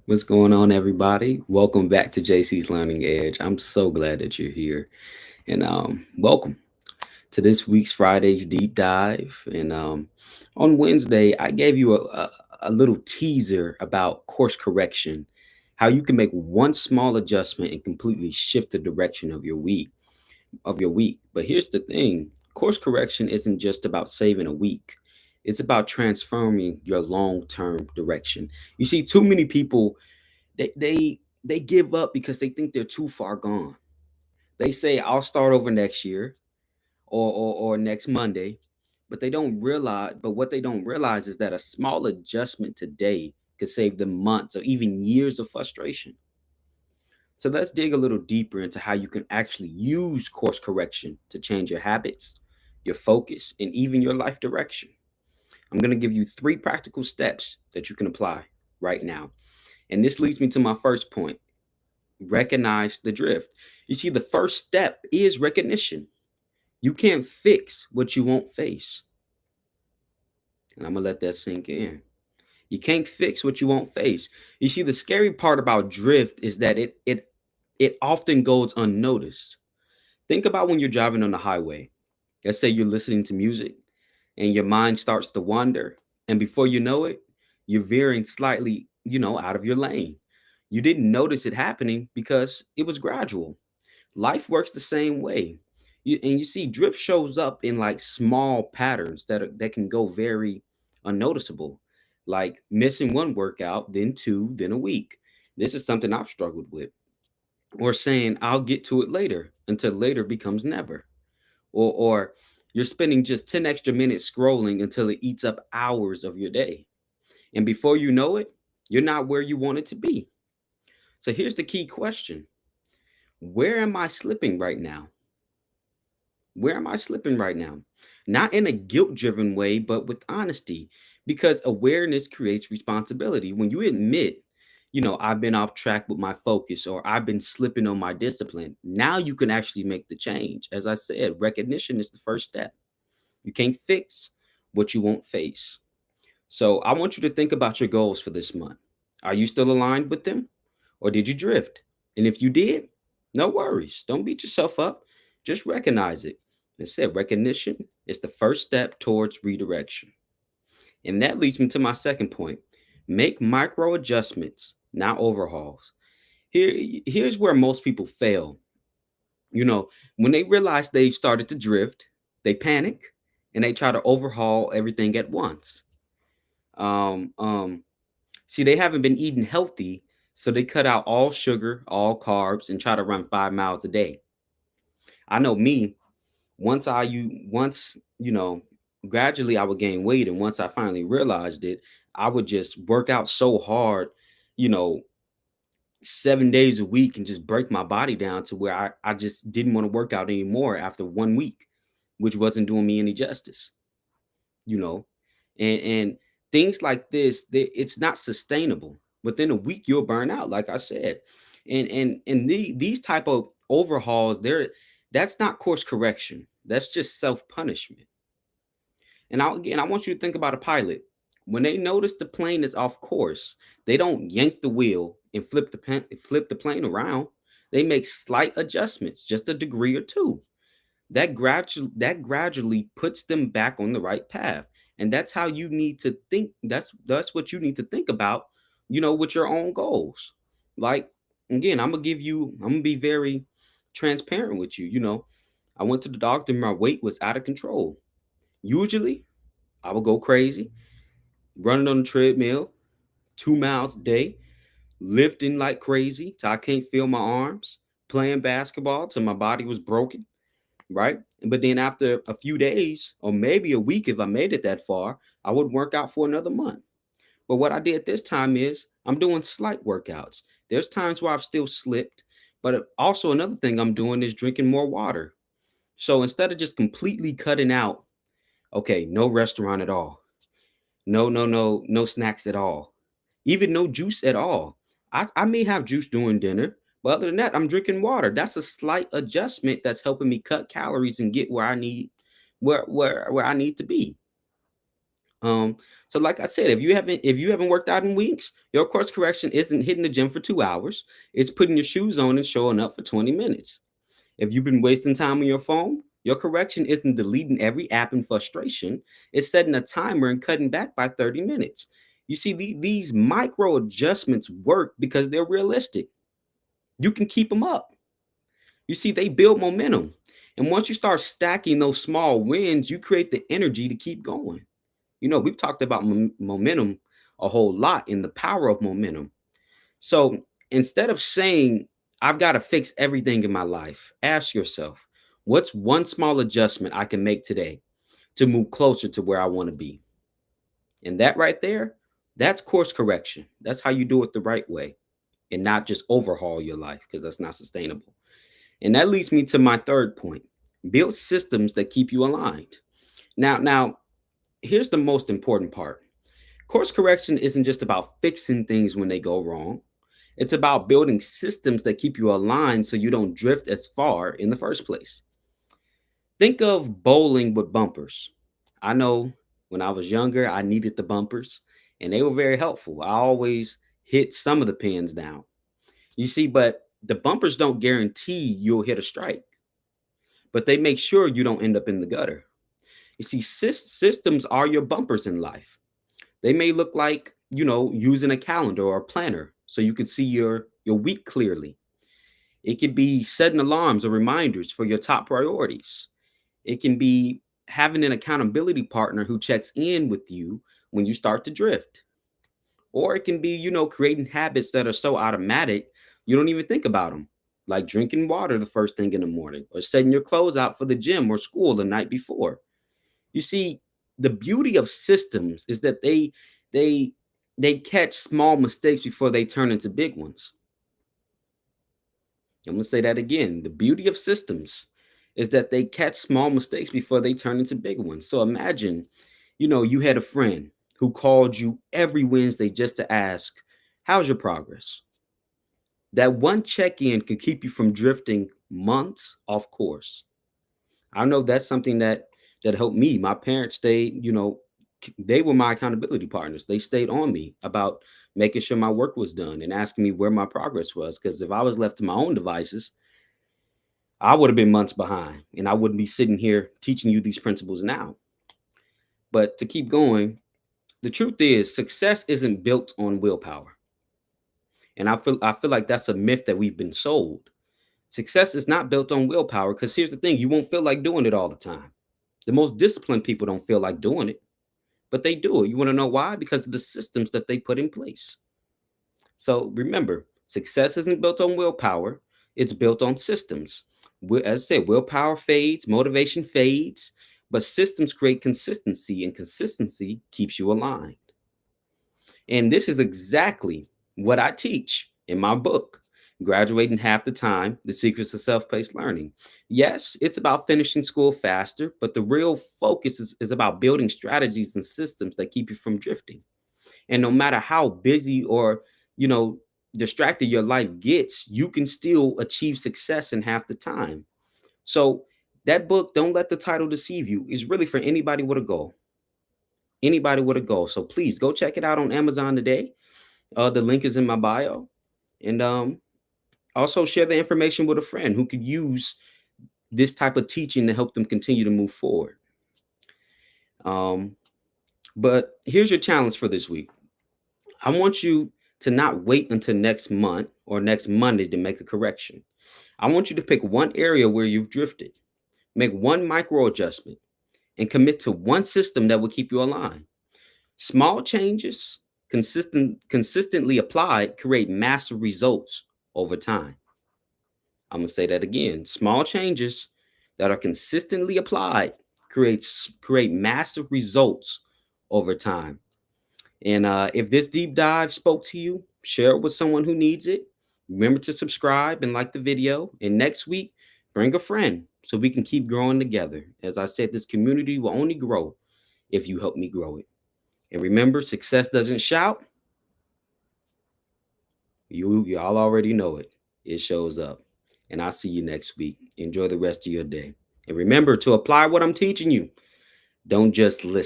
What's going on, everybody? Welcome back to JC's Learning Edge. I'm so glad that you're here, and welcome to this week's Friday's deep dive. And on Wednesday, I gave you a little teaser about course correction, how you can make one small adjustment and completely shift the direction of your week. But here's the thing: course correction isn't just about saving a week. It's about transforming your long-term direction. You see, too many people they give up because they think they're too far gone. They say I'll start over next year or next Monday, but what they don't realize is that a small adjustment today could save them months or even years of frustration. So let's dig a little deeper into how you can actually use course correction to change your habits, your focus, and even your life direction. I'm going to give you three practical steps that you can apply right now. And this leads me to my first point: recognize the drift. You see, the first step is recognition. You can't fix what you won't face. And I'm going to let that sink in. You can't fix what you won't face. You see, the scary part about drift is that it often goes unnoticed. Think about when you're driving on the highway. Let's say you're listening to music and your mind starts to wander, and before you know it, you're veering slightly, out of your lane. You didn't notice it happening because it was gradual. Life works the same way. And you see, drift shows up in like small patterns that can go very unnoticeable, like missing one workout, then two, then a week. This is something I've struggled with. Or saying I'll get to it later until later becomes never. Or you're spending just 10 extra minutes scrolling until it eats up hours of your day. And before you know it, you're not where you wanted to be. So here's the key question: where am I slipping right now? Where am I slipping right now? Not in a guilt driven way, but with honesty, because awareness creates responsibility. When you admit, I've been off track with my focus or I've been slipping on my discipline, now you can actually make the change. As I said, recognition is the first step. You can't fix what you won't face. So I want you to think about your goals for this month. Are you still aligned with them or did you drift? And if you did, no worries. Don't beat yourself up. Just recognize it. Instead, recognition is the first step towards redirection. And that leads me to my second point: make micro adjustments, not overhauls. Here's where most people fail. You know, when they realize they've started to drift, they panic and they try to overhaul everything at once. Um, um, See, they haven't been eating healthy, so they cut out all sugar, all carbs, and try to run 5 miles a day. I know me. Once gradually I would gain weight, and once I finally realized it, I would just work out so hard, you know, 7 days a week, and just break my body down to where I just didn't want to work out anymore after 1 week, which wasn't doing me any justice, you know. And things like this, it's not sustainable. Within a week, you'll burn out, like I said. These type of overhauls, that's not course correction. That's just self-punishment. And I want you to think about a pilot. When they notice the plane is off course, they don't yank the wheel and flip the plane around. They make slight adjustments, just a degree or two. That gradually puts them back on the right path. And that's how you need to think. That's what you need to think about, with your own goals. Like, again, I'm gonna be very transparent with you. I went to the doctor and my weight was out of control. Usually I would go crazy, running on the treadmill 2 miles a day, lifting like crazy till I can't feel my arms, playing basketball till my body was broken, right? But then after a few days, or maybe a week, if I made it that far, I would work out for another month. But what I did this time is I'm doing slight workouts. There's times where I've still slipped, but also another thing I'm doing is drinking more water. So instead of just completely cutting out, okay, no restaurant at all, no, no, no, no snacks at all, even no juice at all. I may have juice during dinner, but other than that, I'm drinking water. That's a slight adjustment that's helping me cut calories and get where I need to be. Um, so like I said, if you haven't worked out in weeks, your course correction isn't hitting the gym for 2 hours. It's putting your shoes on and showing up for 20 minutes. If you've been wasting time on your phone, your correction isn't deleting every app in frustration. It's setting a timer and cutting back by 30 minutes. You see, these micro adjustments work because they're realistic. You can keep them up. You see, they build momentum. And once you start stacking those small wins, you create the energy to keep going. We've talked about momentum a whole lot in the power of momentum. So instead of saying, I've got to fix everything in my life, ask yourself, what's one small adjustment I can make today to move closer to where I want to be? And that right there, that's course correction. That's how you do it the right way and not just overhaul your life because that's not sustainable. And that leads me to my third point: build systems that keep you aligned. Now, here's the most important part. Course correction isn't just about fixing things when they go wrong. It's about building systems that keep you aligned so you don't drift as far in the first place. Think of bowling with bumpers. I know when I was younger, I needed the bumpers and they were very helpful. I always hit some of the pins down. You see, but the bumpers don't guarantee you'll hit a strike, but they make sure you don't end up in the gutter. You see, systems are your bumpers in life. They may look like, using a calendar or a planner so you can see your week clearly. It could be setting alarms or reminders for your top priorities. It can be having an accountability partner who checks in with you when you start to drift. Or it can be, creating habits that are so automatic you don't even think about them, like drinking water the first thing in the morning or setting your clothes out for the gym or school the night before. You see, the beauty of systems is that they they catch small mistakes before they turn into big ones. I'm going to say that again. The beauty of systems is that they catch small mistakes before they turn into big ones. So imagine, you had a friend who called you every Wednesday just to ask, how's your progress? That one check in could keep you from drifting months off course. I know that's something that helped me. My parents stayed, they were my accountability partners. They stayed on me about making sure my work was done and asking me where my progress was. Because if I was left to my own devices, I would have been months behind and I wouldn't be sitting here teaching you these principles now. But to keep going, the truth is success isn't built on willpower. And I feel like that's a myth that we've been sold. Success is not built on willpower because here's the thing, you won't feel like doing it all the time. The most disciplined people don't feel like doing it, but they do it. You want to know why? Because of the systems that they put in place. So remember, success isn't built on willpower, it's built on systems. As I said, willpower fades, motivation fades, but systems create consistency, and consistency keeps you aligned. And this is exactly what I teach in my book, Graduating Half the Time: The Secrets of Self-Paced Learning. Yes, it's about finishing school faster, but the real focus is about building strategies and systems that keep you from drifting. And no matter how busy or, you know, distracted your life gets, you can still achieve success in half the time. So that book, Don't Let the Title Deceive You, is really for anybody with a goal. Anybody with a goal. So please go check it out on Amazon today. The link is in my bio. And also share the information with a friend who could use this type of teaching to help them continue to move forward. Um, but here's your challenge for this week. I want you to not wait until next month or next Monday to make a correction. I want you to pick one area where you've drifted, make one micro adjustment, and commit to one system that will keep you aligned. Small changes, consistently applied, create massive results over time. I'm gonna say that again. Small changes that are consistently applied create massive results over time. And if this deep dive spoke to you, share it with someone who needs it. Remember to subscribe and like the video. And next week, bring a friend so we can keep growing together. As I said, this community will only grow if you help me grow it. And remember, success doesn't shout. Y'all already know it. It shows up. And I'll see you next week. Enjoy the rest of your day. And remember to apply what I'm teaching you. Don't just listen.